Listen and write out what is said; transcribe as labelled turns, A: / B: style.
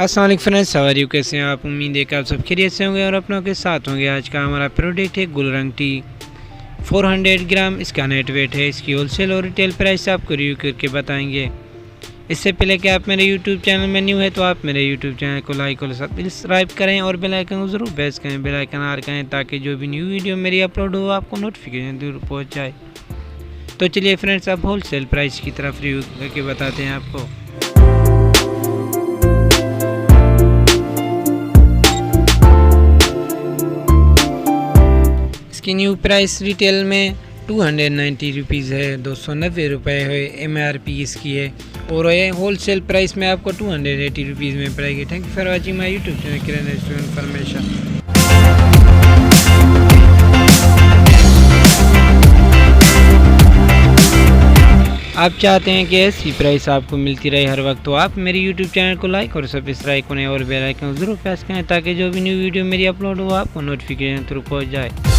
A: अस्सलाम वालेकुम friends, how are you, कैसे हैं आप। उम्मीद है कि आप सब खैरियत से होंगे और अपनों के साथ होंगे। आज का हमारा प्रोडक्ट है गुलरंग टी 400 ग्राम। इसका नेट वेट है। इसकी होलसेल और रिटेल प्राइस आपको रिव्यू करके बताएंगे। इससे पहले कि आप मेरे यूट्यूब चैनल में न्यू है तो आप मेरे यूट्यूब चैनल को लाइक और सब्सक्राइब करें और बेल आइकन को ज़रूर प्रेस करें, बेल आइकन ऑन करें ताकि जो भी न्यू वीडियो मेरी अपलोड हो आपको नोटिफिकेशन जरूर पहुँच जाए। तो चलिए फ्रेंड्स, अब होलसेल प्राइस की तरफ रिव्यू करके बताते हैं आपको। इसकी न्यू प्राइस रिटेल में 290 रुपीज़ है, 290 रुपये है MRP इसकी है, और ये होलसेल प्राइस में आपको 280 रुपीज़ में पड़ेगी। Thank you for watching my YouTube channel Kiran restaurant information. आप चाहते हैं कि ऐसी प्राइस आपको मिलती रहे हर वक्त, तो आप मेरे YouTube चैनल को लाइक और सब्सक्राइब करें और बेल आइकन जरूर प्रेस करें ताकि जो भी न्यू वीडियो मेरी अपलोड हो आपको नोटिफिकेशन थ्रू पहुंच जाए।